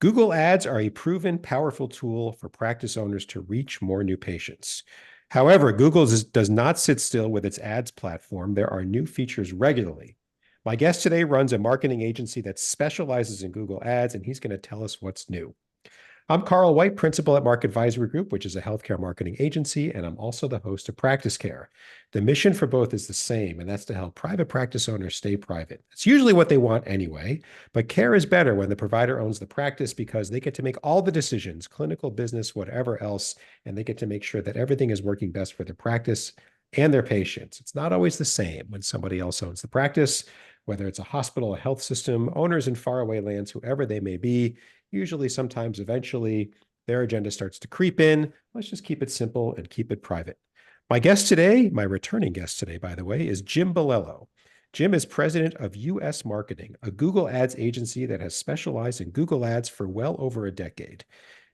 Google Ads are a proven, powerful tool for practice owners to reach more new patients. However, Google does not sit still with its ads platform. There are new features regularly. My guest today runs a marketing agency that specializes in Google Ads, and he's going to tell us what's new. I'm Carl White, principal at Market Advisory Group, which is a healthcare marketing agency, and I'm also the host of Practice Care. The mission for both is the same, and that's to help private practice owners stay private. It's usually what they want anyway, but care is better when the provider owns the practice because they get to make all the decisions, clinical, business, whatever else, and they get to make sure that everything is working best for their practice and their patients. It's not always the same when somebody else owns the practice, whether it's a hospital, a health system, owners in faraway lands, whoever they may be. Usually, sometimes, eventually, their agenda starts to creep in. Let's just keep it simple and keep it private. My guest today, my returning guest today, by the way, is Jim Bilello. Jim is president of US Marketing, a Google Ads agency that has specialized in Google Ads for well over a decade.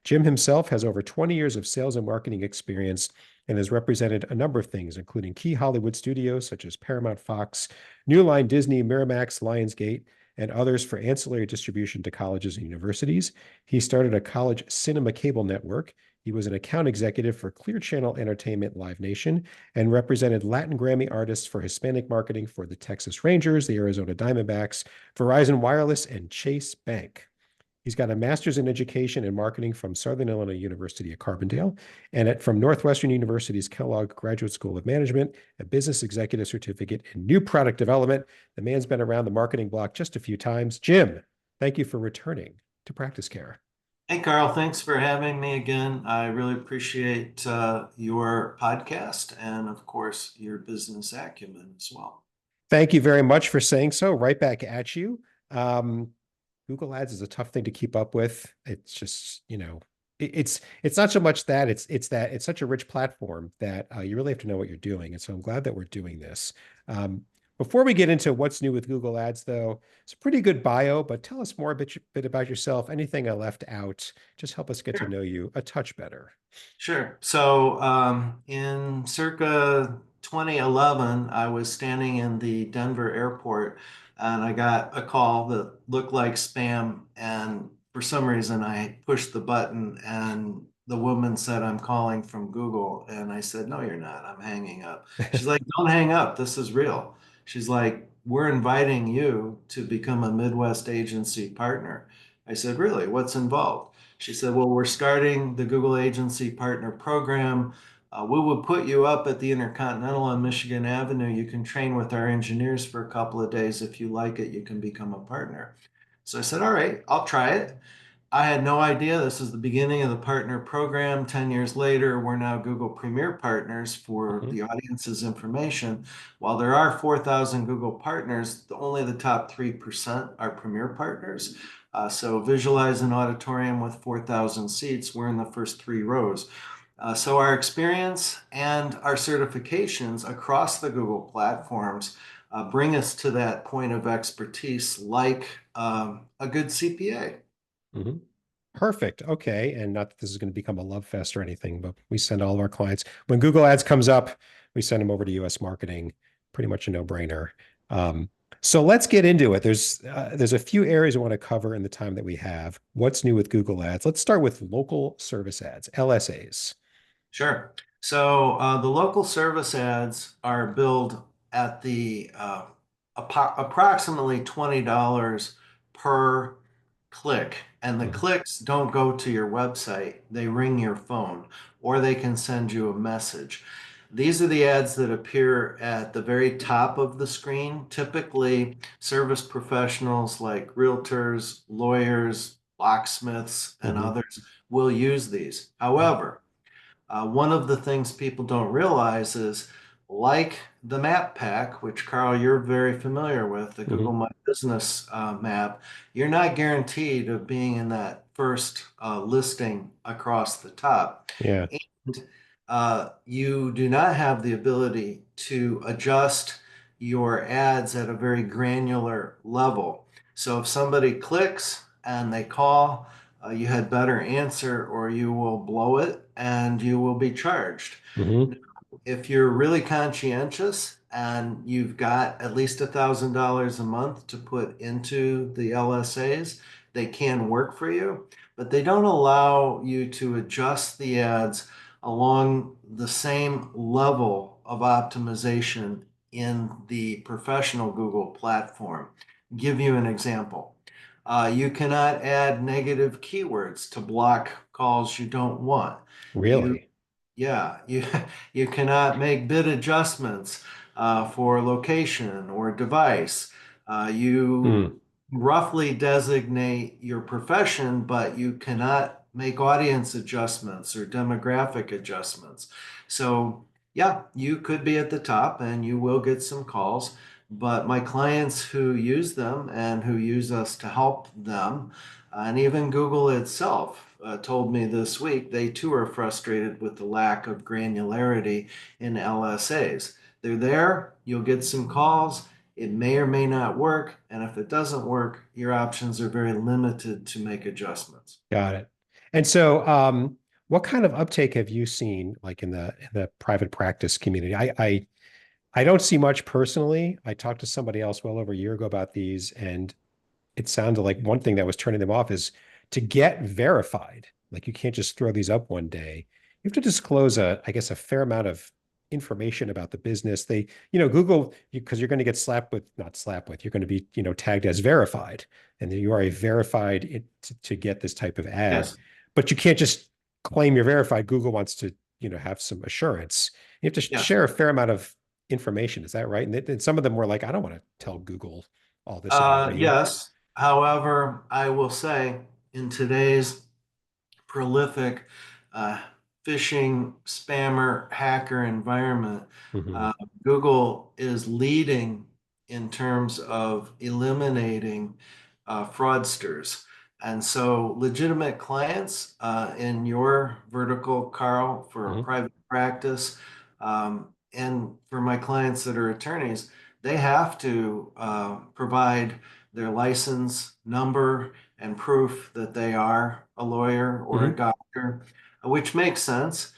Jim himself has over 20 years of sales and marketing experience and has represented a number of things, including key Hollywood studios such as Paramount, Fox, New Line, Disney, Miramax, Lionsgate, and others for ancillary distribution to colleges and universities. He started a college cinema cable network. He was an account executive for Clear Channel Entertainment Live Nation and represented Latin Grammy artists for Hispanic marketing for the Texas Rangers, the Arizona Diamondbacks, Verizon Wireless, and Chase Bank. He's got a master's in education and marketing from Southern Illinois University at Carbondale and from Northwestern University's Kellogg Graduate School of Management, a business executive certificate in new product development. The man's been around the marketing block just a few times. Jim, thank you for returning to Practice Care. Hey, Carl, thanks for having me again. I really appreciate your podcast and, of course, your business acumen as well. Thank you very much for saying so. Right back at you. Google Ads is a tough thing to keep up with. It's just, it's not so much that it's that it's such a rich platform that you really have to know what you're doing. And so I'm glad that we're doing this. Before we get into what's new with Google Ads, though, it's a pretty good bio, but tell us more a bit about yourself. Anything I left out, just help us get to know you a touch better. Sure. So in circa 2011, I was standing in the Denver airport and I got a call that looked like spam. And for some reason, I pushed the button and the woman said, "I'm calling from Google." And I said, "No, you're not. I'm hanging up." She's like, "Don't hang up. This is real." She's like, "We're inviting you to become a Midwest agency partner." I said, "Really? What's involved?" She said, "Well, we're starting the Google Agency Partner Program. We will put you up at the Intercontinental on Michigan Avenue. You can train with our engineers for a couple of days. If you like it, you can become a partner." So I said, "All right, I'll try it." I had no idea this is the beginning of the partner program. 10 years later, we're now Google Premier Partners for Mhm. the audience's information. While there are 4,000 Google partners, only the top 3% are Premier Partners. So visualize an auditorium with 4,000 seats. We're in the first 3 rows. So our experience and our certifications across the Google platforms bring us to that point of expertise like a good CPA. Mhm. Perfect. Okay. And not that this is going to become a love fest or anything, but we send all of our clients, when Google Ads comes up, we send them over to US Marketing. Pretty much a no-brainer. So let's get into it. There's a few areas I want to cover in the time that we have. What's new with Google Ads? Let's start with local service ads, LSAs. Sure. So the local service ads are billed at the approximately $20 per click. And the Mhm. clicks don't go to your website, they ring your phone, or they can send you a message. These are the ads that appear at the very top of the screen. Typically, service professionals like realtors, lawyers, locksmiths, and Mhm. others will use these. However, one of the things people don't realize is, like the map pack, which Carl, you're very familiar with, the Google Mhm. My Business map, you're not guaranteed of being in that first listing across the top. Yeah. And you do not have the ability to adjust your ads at a very granular level. So if somebody clicks and they call, you had better answer or you will blow it and you will be charged. Mhm. If you're really conscientious and you've got at least $1,000 a month to put into the LSAs, they can work for you, but they don't allow you to adjust the ads along the same level of optimization in the professional Google platform. Give you an example. You cannot add negative keywords to block calls you don't want. You Really? yeah, you you cannot make bid adjustments for location or device. You Hmm. roughly designate your profession, but you cannot make audience adjustments or demographic adjustments. So, yeah, you could be at the top and you will get some calls, but my clients who use them and who use us to help them, and even Google itself, told me this week they too are frustrated with the lack of granularity in LSAs. They're there, you'll get some calls, it may or may not work, and if it doesn't work, your options are very limited to make adjustments. Got it. And so, what kind of uptake have you seen, like in the private practice community? I don't see much personally. I talked to somebody else well over a year ago about these, and it sounded like one thing that was turning them off is to get verified. Like you can't just throw these up one day. You have to disclose I guess, a fair amount of information about the business. Google, because you're going to get slapped with, not slapped with, you're going to be, tagged as verified, and then you are a verified to get this type of ad. Yes. But you can't just claim you're verified. Google wants to, have some assurance. You have to Yes. share a fair amount of information. Is that right? And some of them were like, I don't want to tell Google all this about me. Yes. However, I will say in today's prolific uh, phishing, spammer, hacker environment, Hmm. uh, Google is leading in terms of eliminating fraudsters. And so, legitimate clients in your vertical, Carl, for a Hmm. private practice, and for my clients that are attorneys, they have to provide their license number and proof that they are a lawyer or a Hmm. doctor, which makes sense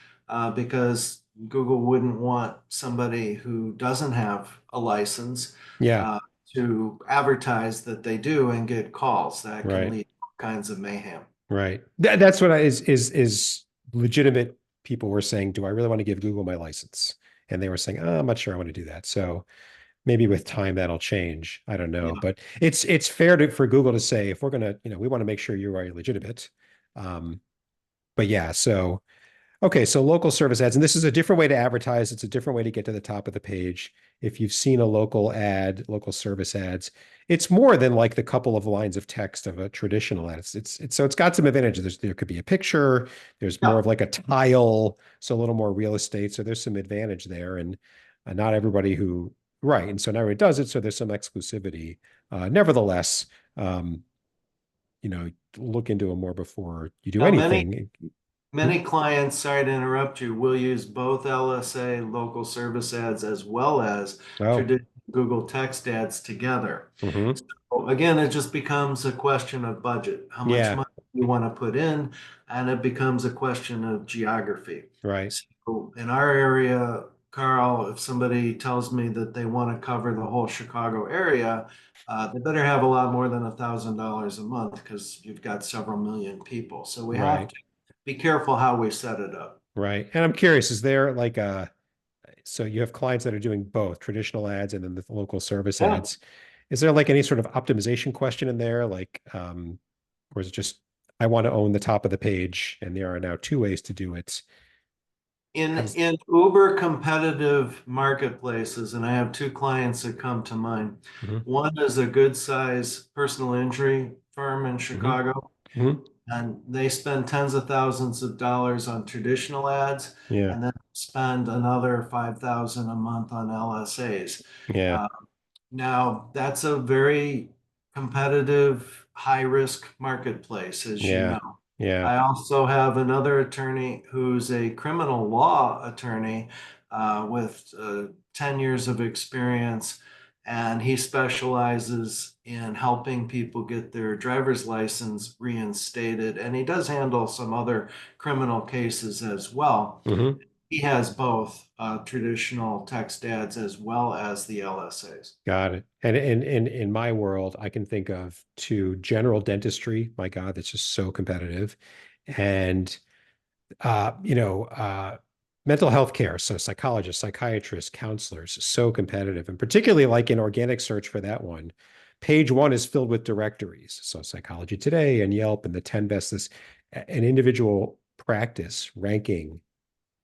because Google wouldn't want somebody who doesn't have a license Yeah. uh, to advertise that they do and get calls that can Right. lead to all kinds of mayhem. Right. That's what is legitimate. People were saying, do I really want to give Google my license? And they were saying, oh, I'm not sure I want to do that. So maybe with time that'll change. I don't know, Yeah. but it's fair for Google to say, if we're gonna, we want to make sure you are legitimate. Um, but yeah, so okay, so local service ads, and this is a different way to advertise. It's a different way to get to the top of the page. If you've seen a local ad, local service ads, it's more than like the couple of lines of text of a traditional ad. So it's got some advantages. There could be a picture. There's more Yeah. of like a tile, so a little more real estate. So there's some advantage there, and not everybody who right. And so not everybody does it. So there's some exclusivity. Nevertheless, um, look into them more before you do Now, many anything. Hmm? Many clients, sorry to interrupt you, will use both LSA local service ads as well as Oh. traditional Google text ads together. Hmm. So again, it just becomes a question of budget, how much Yeah, money you want to put in, and it becomes a question of geography. right. So in our area, Carl, if somebody tells me that they want to cover the whole Chicago area, they better have a lot more than $1,000 a month because you've got several million people. So we have Right. to be careful how we set it up. Right. And I'm curious, is there like so you have clients that are doing both traditional ads and then the local service Yeah. ads. Is there like any sort of optimization question in there? Like, or is it just, I want to own the top of the page and there are now two ways to do it? In How does, in uber competitive marketplaces, and I have two clients that come to mind. hmm. One is a good size personal injury firm in Hmm. Chicago, Hmm. and they spend tens of thousands of dollars on traditional ads, Yeah. and then spend another 5,000 a month on LSAs. Yeah. Now, that's a very competitive, high risk marketplace, as you Yeah. know. Yeah. I also have another attorney who's a criminal law attorney with 10 years of experience, and he specializes in helping people get their driver's license reinstated. And he does handle some other criminal cases as well. Hmm. he has both traditional text ads as well as the LSAs. Got it. And in my world, I can think of to general dentistry. My God, that's just so competitive. And mental health care, so psychologists, psychiatrists, counselors, so competitive. And particularly like in organic search for that one, page one is filled with directories. So Psychology Today and Yelp and the 10 best, this an individual practice ranking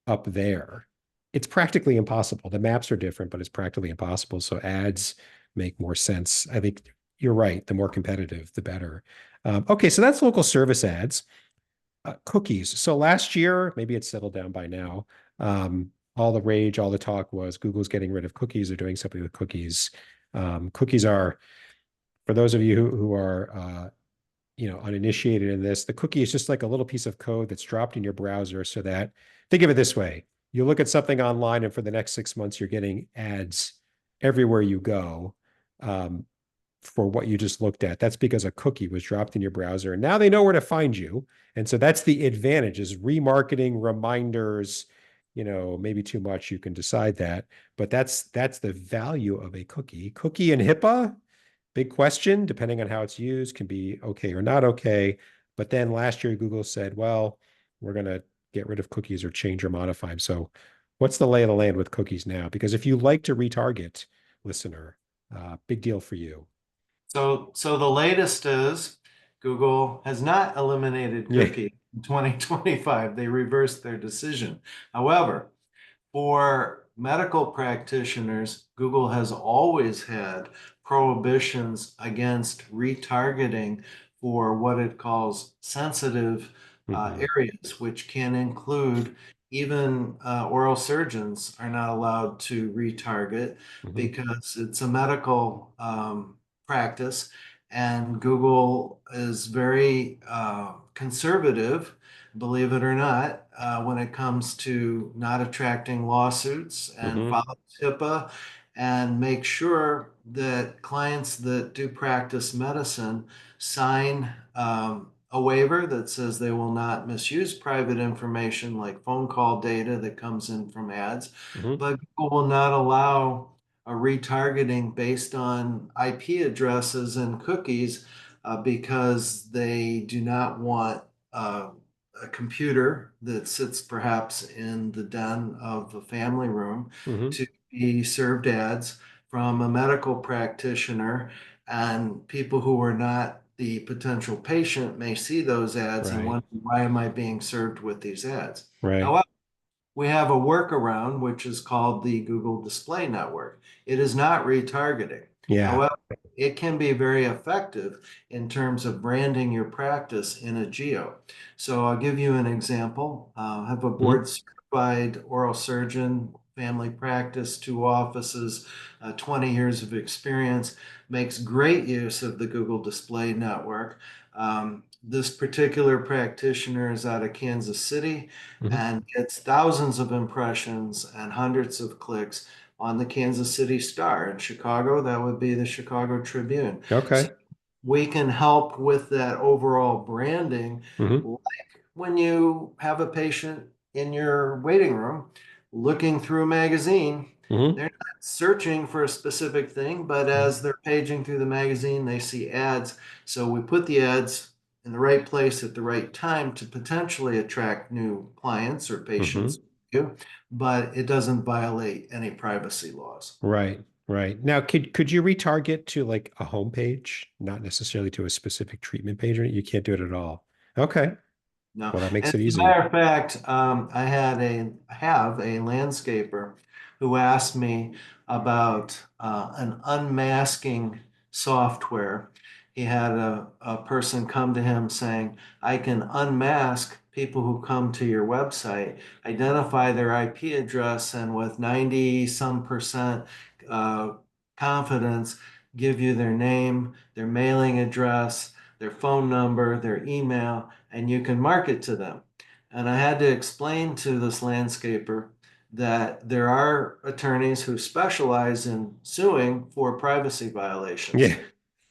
up there. It's practically impossible. The maps are different, but it's practically impossible. So ads make more sense. I think you're right. The more competitive, the better. Okay, so that's local service ads. Cookies. So last year, maybe it's settled down by now. All the rage, all the talk was Google's getting rid of cookies. They're doing something with cookies. Cookies are, for those of you who are uninitiated in this, the cookie is just like a little piece of code that's dropped in your browser so that, think of it this way, you look at something online and for the next 6 months, you're getting ads everywhere you go. For what you just looked at. That's because a cookie was dropped in your browser and now they know where to find you. And so that's the advantage is remarketing, reminders, maybe too much, you can decide that, but that's the value of a cookie. Cookie and HIPAA, big question, depending on how it's used, can be okay or not okay. But then last year, Google said, well, we're going to get rid of cookies or change or modify them. So what's the lay of the land with cookies now? Because if you like to retarget, listener, big deal for you. So the latest is Google has not eliminated Yeah. cookie in 2025. They reversed their decision. However, for medical practitioners, Google has always had prohibitions against retargeting for what it calls sensitive Mhm. areas, which can include even oral surgeons are not allowed to retarget Mhm. because it's a medical practice. And Google is very conservative, believe it or not, when it comes to not attracting lawsuits and Mhm. follows HIPAA and make sure that clients that do practice medicine sign a waiver that says they will not misuse private information like phone call data that comes in from ads, Mhm. but Google will not allow a retargeting based on IP addresses and cookies because they do not want a computer that sits perhaps in the den of the family room Mhm. to be served ads from a medical practitioner, and people who are not the potential patient may see those ads and Right. wonder, why am I being served with these ads? Right. However, we have a workaround, which is called the Google Display Network. It is not retargeting. Yeah. However, it can be very effective in terms of branding your practice in a geo. So I'll give you an example. I have a Mhm. board certified oral surgeon, family practice, 2 offices, 20 years of experience, makes great use of the Google Display Network. This particular practitioner is out of Kansas City Mhm. and gets thousands of impressions and hundreds of clicks on the Kansas City Star. In Chicago, that would be the Chicago Tribune. So Okay. we can help with that overall branding. Mhm. Like when you have a patient in your waiting room looking through a magazine, Mhm. they're not searching for a specific thing, but Mhm. as they're paging through the magazine, they see ads. So we put the ads in the right place at the right time to potentially attract new clients or patients, Mhm. but it doesn't violate any privacy laws. Right. Right. Now, could you retarget to like a homepage, not necessarily to a specific treatment page, or you can't do it at all? Okay. No, Well, that makes as it a easy. matter of fact, I have a landscaper who asked me about an unmasking software. He had a person come to him saying, I can unmask people who come to your website, identify their IP address, and with 90 some percent uh, confidence, give you their name, their mailing address, their phone number, their email, and you can market to them. And I had to explain to this landscaper that there are attorneys who specialize in suing for privacy violations. Yeah.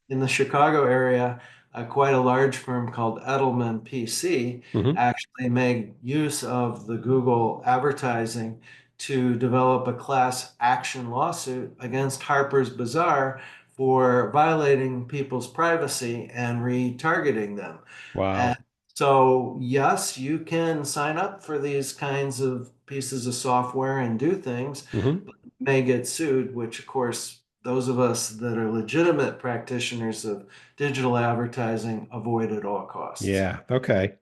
In the Chicago area, quite a large firm called Edelman PC Hmm. actually made use of the Google advertising to develop a class action lawsuit against Harper's Bazaar for violating people's privacy and retargeting them. And Wow. so, yes, you can sign up for these kinds of pieces of software and do things, Hmm. but you may get sued, which, of course, those of us that are legitimate practitioners of digital advertising avoid at all costs. Yeah. Okay.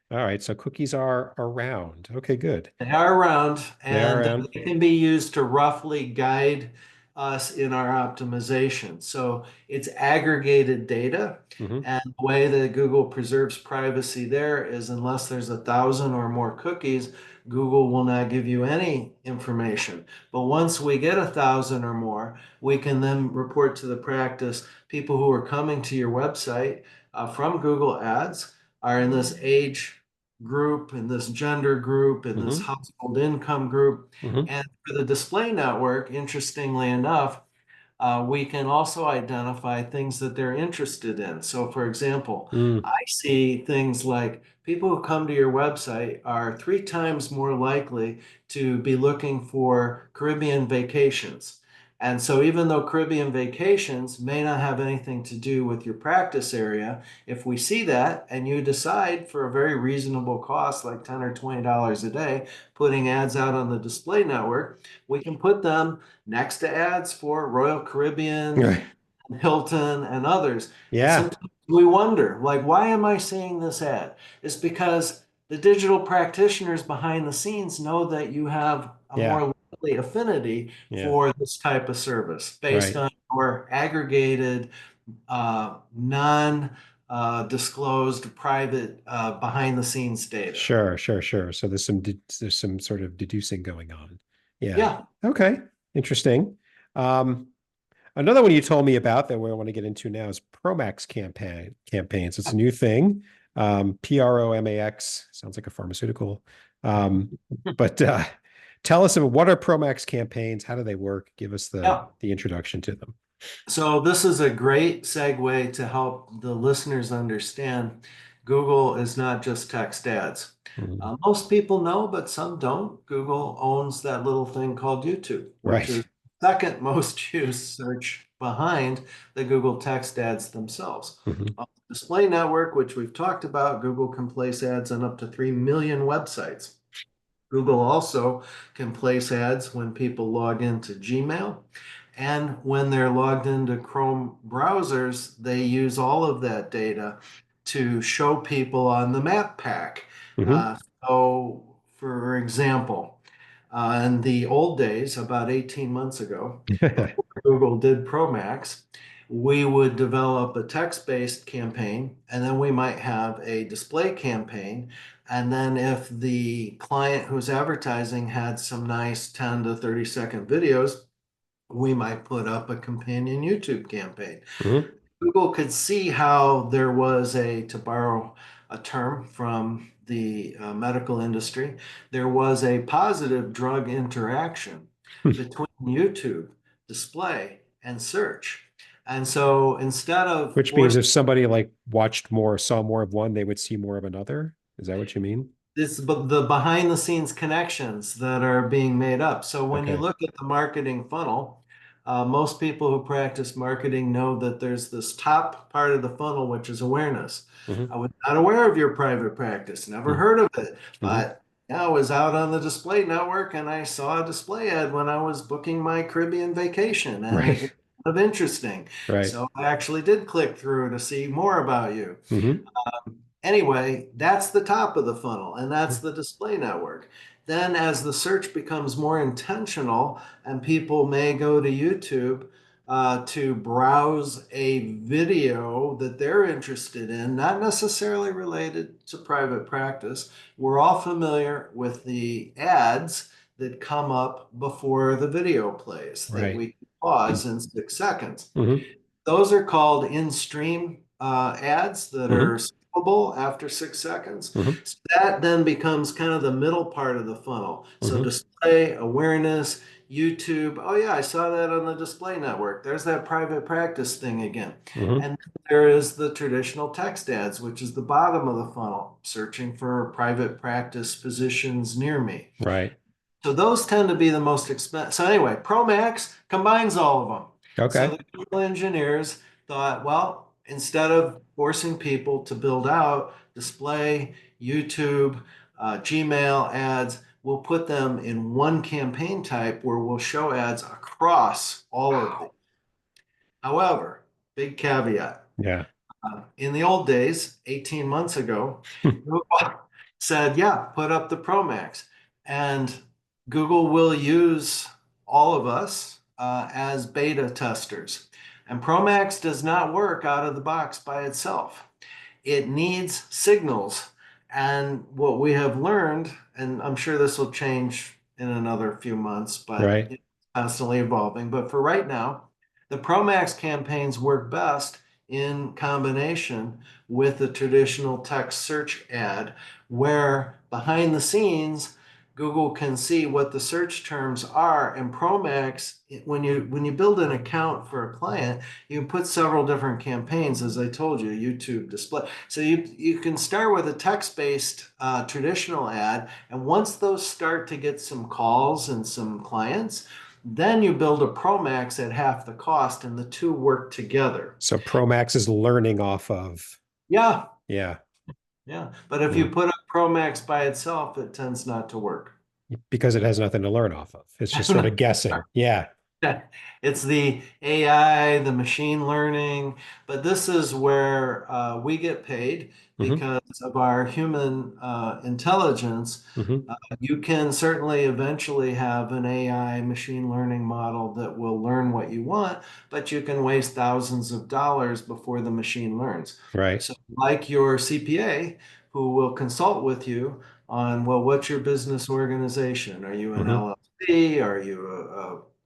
All right. So cookies are around. Okay, good. They are around They are and around. they can be used to roughly guide us in our optimization. So it's aggregated data. Hmm. And the way that Google preserves privacy there is unless there's 1,000 or more cookies, Google will not give you any information. But once we get 1,000 or more, we can then report to the practice people who are coming to your website from Google Ads are in this age group, in this gender group, in this Hmm. household income group. Hmm. And for the display network, interestingly enough, we can also identify things that they're interested in. So, for example, Mm. I see things like people who come to your website are 3 times more likely to be looking for Caribbean vacations. And so, even though Caribbean vacations may not have anything to do with your practice area, if we see that and you decide for a very reasonable cost, like $10 or $20 a day, putting ads out on the display network, we can put them next to ads for Royal Caribbean, Right. Hilton, and others. And Yeah. sometimes we wonder, like, why am I seeing this ad? It's because the digital practitioners behind the scenes know that you have a Yeah. more likely affinity Yeah. for this type of service based Right. on your aggregated, non disclosed, private, behind the scenes data. Sure, sure, sure. So there's some sort of deducing going on. Yeah. Yeah. Okay. Interesting. Um, Another one you told me about that we want to get into now is Promax campaigns. It's a new thing. Promax sounds like a pharmaceutical. Um, but tell us about what are Promax campaigns? How do they work? Give us Yeah. the introduction to them. So this is a great segue to help the listeners understand Google is not just text ads. Mhm. Most people know, but some don't. Google owns that little thing called YouTube, which Right. is the second most used search behind the Google text ads themselves. Mhm. On the display network, which we've talked about, Google can place ads on up to 3 million websites. Google also can place ads when people log into Gmail. And when they're logged into Chrome browsers, they use all of that data to show people on the map pack. Mhm. Uh, so, for example, in the old days, about 18 months ago, before Google did Promax, we would develop a text-based campaign, and then we might have a display campaign. And then if the client who's advertising had some nice 10 to 30-second videos, we might put up a companion YouTube campaign. Mhm. Google could see how there was to borrow a term from the medical industry, there was a positive drug interaction between YouTube, display, and search. And so instead of Which means forcing if somebody like watched more, saw more of one, they would see more of another. Is that what you mean? this the behind the scenes connections that are being made up. So when you Okay. look at the marketing funnel, most people who practice marketing know that there's this top part of the funnel, which is awareness. Hmm. I was not aware of your private practice, never Hmm. heard of it, Hmm. but yeah, I was out on the display network and I saw a display ad when I was booking my Caribbean vacation, and it was Right. kind of interesting. Right. So I actually did click through to see more about you. Hmm. Anyway, that's the top of the funnel, and that's the display network. Then, as the search becomes more intentional, and people may go to YouTube to browse a video that they're interested in, not necessarily related to private practice, we're all familiar with the ads that come up before the video plays that Right. we can pause in 6 seconds. Hmm. Those are called in-stream ads that Hmm. are skippable after 6 seconds. Hmm. So that then becomes kind of the middle part of the funnel. So Hmm. display, awareness, YouTube. Oh yeah, I saw that on the display network. There's that private practice thing again. Hmm. And there is the traditional text ads, which is the bottom of the funnel, searching for private practice physicians near me. Right. So those tend to be the most expensive. So anyway, ProMax combines all of them. So Okay. the Google engineers thought, well, instead of forcing people to build out display, YouTube, Gmail ads, we'll put them in one campaign type where we'll show ads across all of these. Wow. However, big caveat. Yeah. In the old days, 18 months ago, Google said, yeah, put up the Pro Max. And Google will use all of us as beta testers. And Pro Max does not work out of the box by itself. It needs signals. And what we have learned, and I'm sure this will change in another few months, but Right. it's constantly evolving. But for right now, the Pro Max campaigns work best in combination with the traditional text search ad, where behind the scenes, Google can see what the search terms are. And Promax, when you build an account for a client, you can put several different campaigns, as I told you, YouTube display. So you can start with a text-based traditional ad, and once those start to get some calls and some clients, then you build a Promax at half the cost, and the two work together. So Promax is learning off of, Yeah, yeah. yeah. But if you Mm. put up Promax by itself, it tends not to work. Because it has nothing to learn off of. It's just sort of guessing. Yeah. It's the AI, the machine learning, but this is where we get paid Hmm. because of our human intelligence. Hmm. You can certainly eventually have an AI machine learning model that will learn what you want, but you can waste thousands of dollars before the machine learns. Right. So, like your CPA, who will consult with you on, well, what's your business organization? Are you an Hmm. LLC? Are you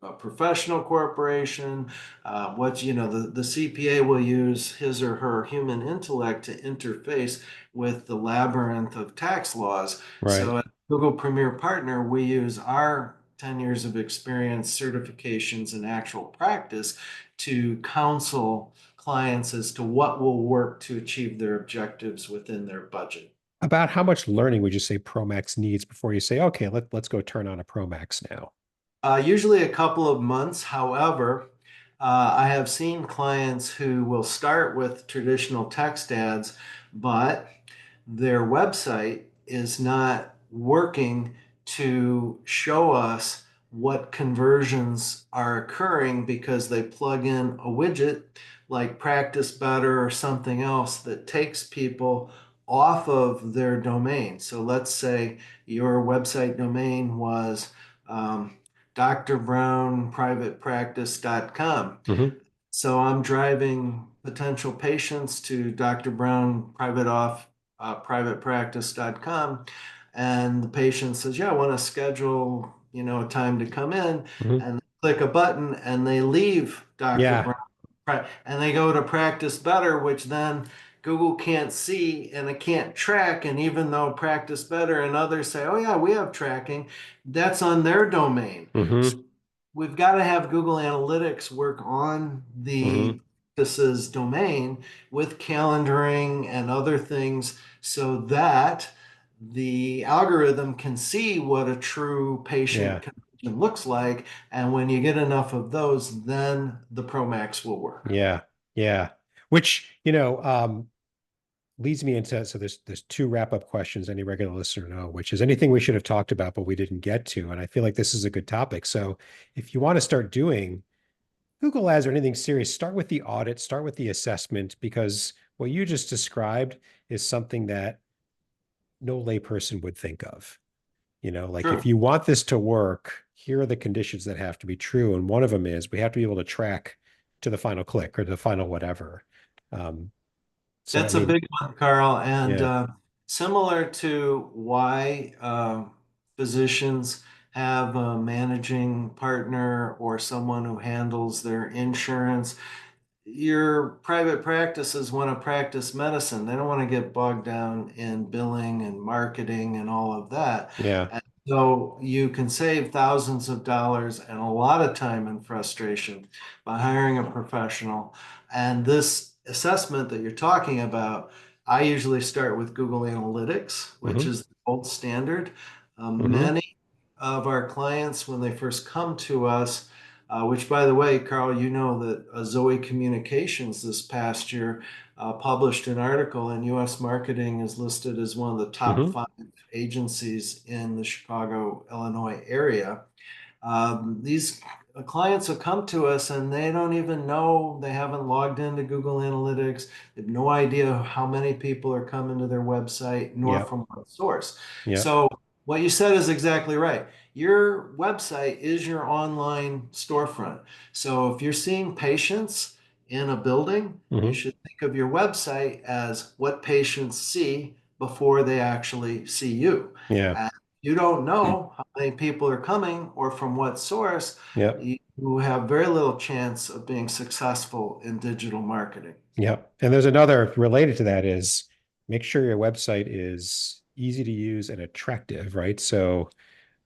a professional corporation? The CPA will use his or her human intellect to interface with the labyrinth of tax laws. Right. So Google Premier Partner, we use our 10 years of experience, certifications, and actual practice to counsel clients as to what will work to achieve their objectives within their budget. About how much learning would you say Promax needs before you say, okay, let's go turn on a Promax now? Usually a couple of months. However, I have seen clients who will start with traditional text ads, but their website is not working to show us what conversions are occurring because they plug in a widget like Practice Better or something else that takes people off of their domain. So let's say your website domain was drbrownprivatepractice.com. Hmm. So I'm driving potential patients to Dr. Brown privatepractice.com, and the patient says, "Yeah, I want to schedule, a time to come in," Hmm. and they click a button and they leave Dr. Yeah. Brown and they go to Practice Better, which then Google can't see and it can't track. And even though Practice Better and others say, "Oh yeah, we have tracking," that's on their domain. So Hmm. we've got to have Google Analytics work on Hmm. the practice's domain with calendaring and other things so that the algorithm can see what a true patient Yeah. conversion looks like. And when you get enough of those, then the Pro Max will work. Yeah. Yeah. Which, leads me into, so there's two wrap-up questions any regular listener know, which is anything we should have talked about, but we didn't get to. And I feel like this is a good topic. So if you want to start doing Google Ads or anything serious, start with the audit, start with the assessment, because what you just described is something that no layperson would think of. Like if True. you want this to work, here are the conditions that have to be true. And one of them is we have to be able to track to the final click or the final whatever. Um, so, I That's a mean, big one, Carl. And yeah. similar to why physicians have a managing partner or someone who handles their insurance, your private practices want to practice medicine. They don't want to get bogged down in billing and marketing and all of that. Yeah. And so you can save thousands of dollars and a lot of time and frustration by hiring a professional. And this assessment that you're talking about, I usually start with Google Analytics, which Hmm. is the gold standard. Hmm. Many of our clients, when they first come to us, which, by the way, Carl, you know that Zoe Communications this past year published an article, and U.S. Marketing is listed as one of the top Hmm. 5 agencies in the Chicago, Illinois area. These clients have come to us and they don't even know, they haven't logged into Google Analytics. They have no idea how many people are coming to their website, nor Yeah. from what source. Yeah. So, what you said is exactly right. Your website is your online storefront. So, if you're seeing patients in a building, you Hmm. should think of your website as what patients see before they actually see you. Yeah. You don't know how many people are coming or from what source, Yeah. you have very little chance of being successful in digital marketing. Yeah. And there's another related to that is make sure your website is easy to use and attractive, right? So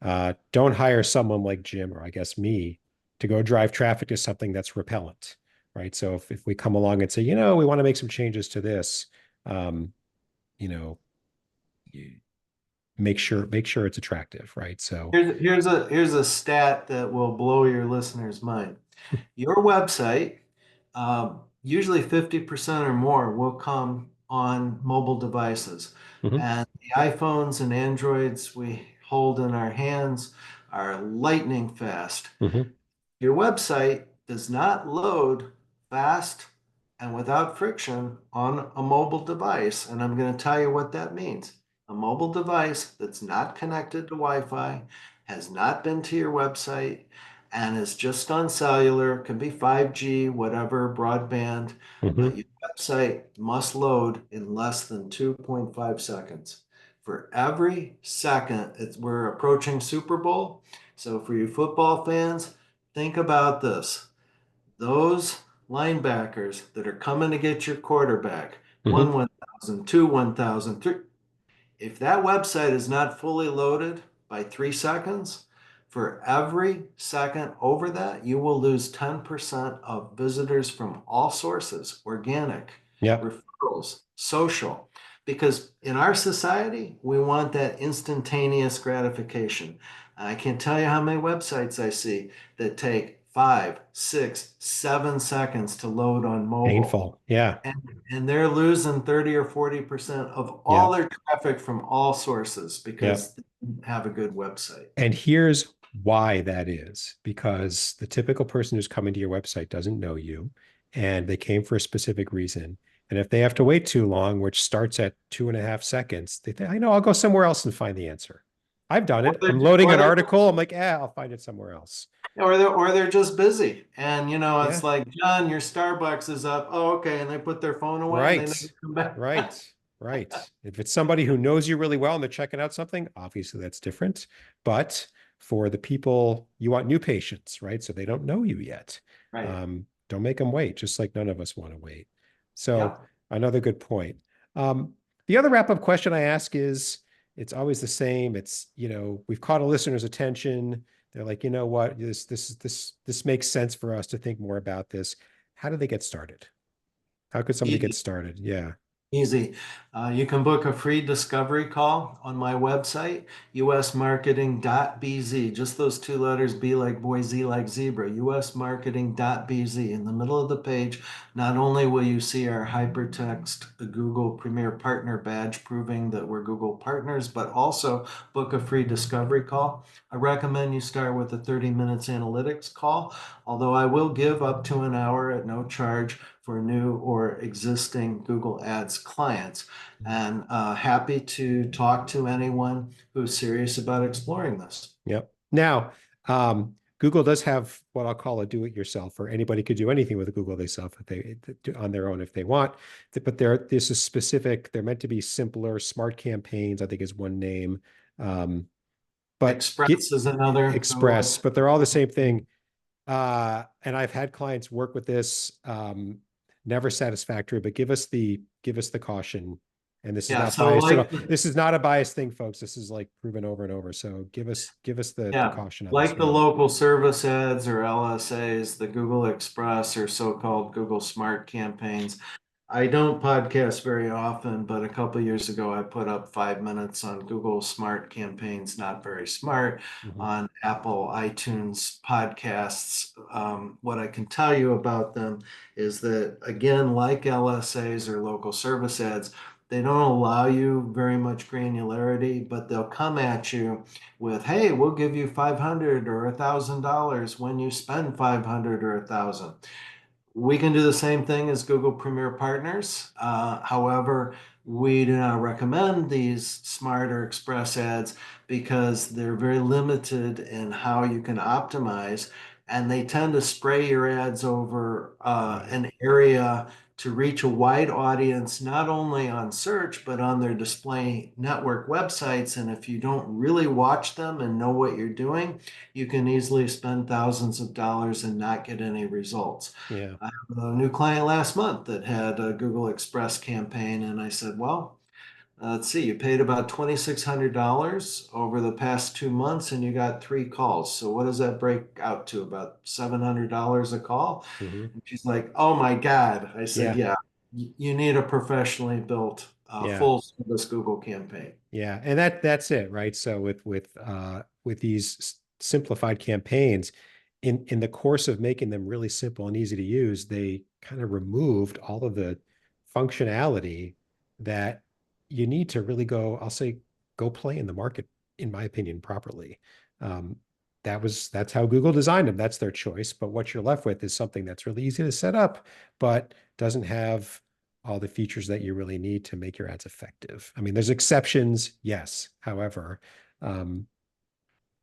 don't hire someone like Jim or I guess me to go drive traffic to something that's repellent, right? So if we come along and say, we want to make some changes to this, um, you know, make sure it's attractive, right? So, Here's a stat that will blow your listeners' mind. Your website, usually 50% or more, will come on mobile devices. mhm, And the iPhones and Androids we hold in our hands are lightning fast. mhm, Your website does not load fast and without friction on a mobile device. And I'm going to tell you what that means. A mobile device that's not connected to Wi Fi, has not been to your website, and is just on cellular, can be 5G, whatever, broadband. mhm. Your website must load in less than 2.5 seconds. For every second, we're approaching Super Bowl. So for you football fans, think about this. Those linebackers that are coming to get your quarterback, Mhm. 1,000, 2, 1,000, 3. If that website is not fully loaded by 3 seconds, for every second over that, you will lose 10% of visitors from all sources, organic, Yeah. referrals, social. Because in our society, we want that instantaneous gratification. I can't tell you how many websites I see that take 5, 6, 7 seconds to load on mobile. Painful. Yeah. And, and they're losing 30 or 40% of Yeah. all their traffic from all sources Yeah. because they didn't have a good website. And here's why that is because the typical person who's coming to your website doesn't know you and they came for a specific reason. And if they have to wait too long, which starts at 2.5 seconds, they think, I know, I'll go somewhere else and find the answer. I've done Or it. they're, I'm loading or an they're, article. I'm like, I'll find it somewhere else. or they're just busy. And, Yeah. it's like, John, your Starbucks is up. Oh, okay. And they put their phone away and they never Right. come back. Right. Right. If it's somebody who knows you really well and they're checking out something, obviously that's different. But for the people, you want new patients, right? So they don't know you yet. Right. Don't make them wait, just like none of us want to wait. So Yep. another good point. The other wrap-up question I ask is, it's always the same. It's, we've caught a listener's attention. They're like, you know what, this makes sense for us to think more about this. How do they get started? How could somebody get Easy. started? Yeah. Easy. You can book a free discovery call on my website, usmarketing.bz. Just those 2 letters, B like boy, Z like zebra, usmarketing.bz. In the middle of the page, not only will you see our hypertext Google Premier Partner badge proving that we're Google partners, but also book a free discovery call. I recommend you start with a 30 minutes analytics call, although I will give up to an hour at no charge for new or existing Google Ads clients. And happy to talk to anyone who's serious about exploring this. Yep. Now, Google does have what I'll call a do-it-yourself, or anybody could do anything with Google themselves if they on their own if they want. But this is specific. They're meant to be simpler. Smart campaigns, I think, is one name. But get Express is another. Express, but they're all the same thing. And I've had clients work with this. never satisfactory, but give us the caution. And this is Yeah. not So biased at all. like, This is not a biased thing, folks. This is like proven over and over. So give us the yeah, caution on this like the one. local service ads or LSAs, the Google Express or so-called Google Smart campaigns. I don't podcast very often, but a couple years ago, I put up 5 minutes on Google Smart campaigns, not very smart, Mhm. on Apple iTunes podcasts. What I can tell you about them is that, again, like LSAs or local service ads, they don't allow you very much granularity, but they'll come at you with, "Hey, we'll give you 500 or $1,000 when you spend 500 or 1,000." We can do the same thing as Google Premier Partners. However, we do not recommend these Smart or Express ads because they're very limited in how you can optimize, and they tend to spray your ads over Right. an area to reach a wide audience, not only on search, but on their display network websites. And if you don't really watch them and know what you're doing, you can easily spend thousands of dollars and not get any results. Yeah. I have a new client last month that had a Google Express campaign, and I said, well, let's see, you paid about $2,600 over the past 2 months and you got 3 calls. So what does that break out to? About $700 a call? Mhm. And she's like, oh my God. I said, Yeah. yeah, you need a professionally built Yeah. full service Google campaign. Yeah, and that's it, right? So with these simplified campaigns, in the course of making them really simple and easy to use, they kind of removed all of the functionality that you need to really go, I'll say, go play in the market, in my opinion, properly. Um, that's how Google designed them. That's their choice. But what you're left with is something that's really easy to set up, but doesn't have all the features that you really need to make your ads effective. I mean, there's exceptions, yes. However, um,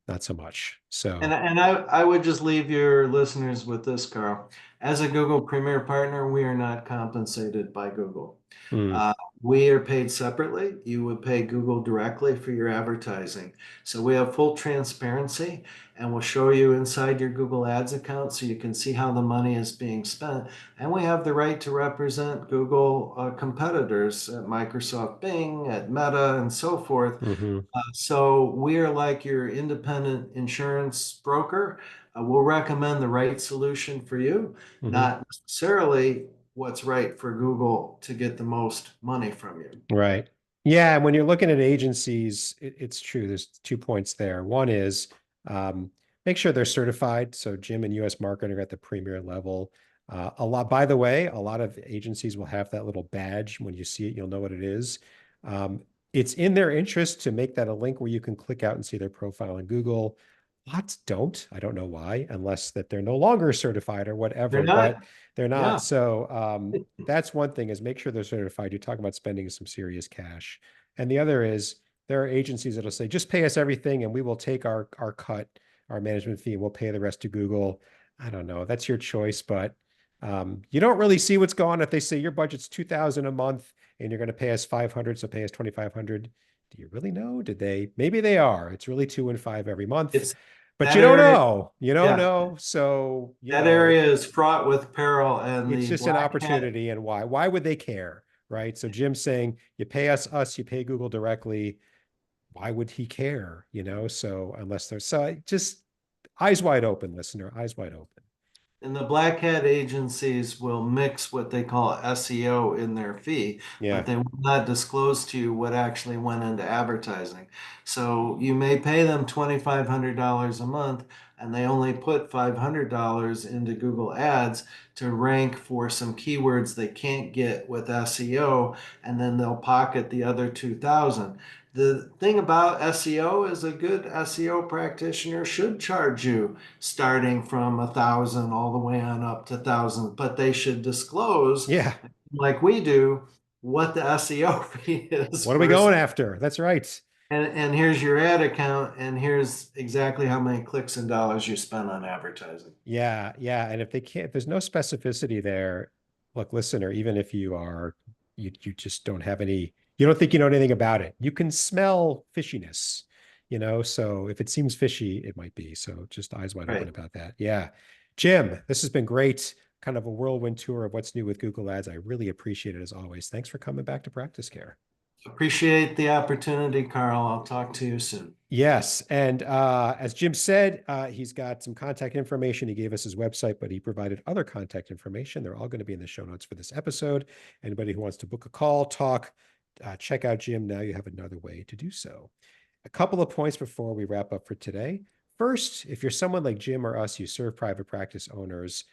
not so much. And, So, and I would just leave your listeners with this, Carl. As a Google Premier Partner, we are not compensated by Google. mm, Uh, we are paid separately. You would pay Google directly for your advertising. So we have full transparency and we'll show you inside your Google Ads account so you can see how the money is being spent. And we have the right to represent Google competitors at Microsoft Bing, at Meta, and so forth. mhm, So we are like your independent insurance broker. We'll recommend the right solution for you, mhm. not necessarily what's right for Google to get the most money from you. Right. Yeah. And when you're looking at agencies, it's true. There's 2 points there. One is make sure they're certified. So Jim and US Marketing are at the premier level. By the way, a lot of agencies will have that little badge. When you see it, you'll know what it is. It's in their interest to make that a link where you can click out and see their profile in Google. Lots don't. I don't know why, unless that they're no longer certified or They're whatever, but not, they're not. yeah. So that's one thing, is make sure they're certified. You're talking about spending some serious cash. And the other is there are agencies that'll say, just pay us everything and we will take our cut, our management fee, and we'll pay the rest to Google. I don't know. That's your choice, but you don't really see what's going on if they say your budget's 2,000 a month and you're going to pay us 500, so pay us 2,500. Do you really know? Did they? Maybe they are. It's really 2 and 5 every month, It's but you that don't area. know. You don't Yeah, know. So, that area is fraught with peril, and it's the just an black hat. opportunity. And why would they care? Right. So Jim's saying you pay us, you pay Google directly. Why would he care? So unless there's, so just eyes wide open, listener, eyes wide open. And the black hat agencies will mix what they call SEO in their fee, but Yeah. they will not disclose to you what actually went into advertising. So you may pay them $2,500 a month, and they only put $500 into Google Ads to rank for some keywords they can't get with SEO, and then they'll pocket the other 2,000. The thing about SEO is a good SEO practitioner should charge you starting from 1,000 all the way on up to thousands, but they should disclose, Yeah. like we do, what the SEO fee is What are we first. going after? That's right. And here's your ad account, and here's exactly how many clicks and dollars you spent on advertising. Yeah, yeah. And if there's no specificity there, look, listener, even if you just don't have any, you don't think you know anything about it, you can smell fishiness, so if it seems fishy, it might be. So just eyes wide open Right. about that. Yeah. Jim, this has been great. kind of a whirlwind tour of what's new with Google Ads. I really appreciate it as always. Thanks for coming back to Practice Care. Appreciate the opportunity, Carl. I'll talk to you soon. Yes. And as Jim said, he's got some contact information. He gave us his website, but he provided other contact information. They're all going to be in the show notes for this episode. Anybody who wants to book a call, talk, check out Jim. Now you have another way to do so. A couple of points before we wrap up for today. First, if you're someone like Jim or us, you serve private practice owners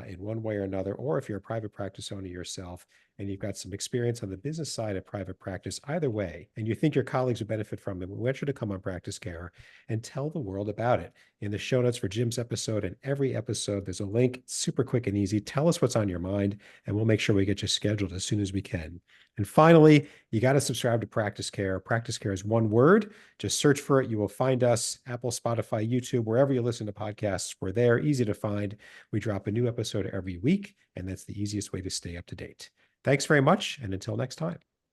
in one way or another, or if you're a private practice owner yourself and you've got some experience on the business side of private practice, either way, and you think your colleagues would benefit from it, we want you to come on Practice Care and tell the world about it. In the show notes for Jim's episode and every episode, there's a link, super quick and easy. Tell us what's on your mind, and we'll make sure we get you scheduled as soon as we can. And finally, you got to subscribe to Practice Care. Practice Care is one word. Just search for it. You will find us, Apple, Spotify, YouTube, wherever you listen to podcasts. We're there, easy to find. We drop a new episode every week, and that's the easiest way to stay up to date. Thanks very much, and until next time.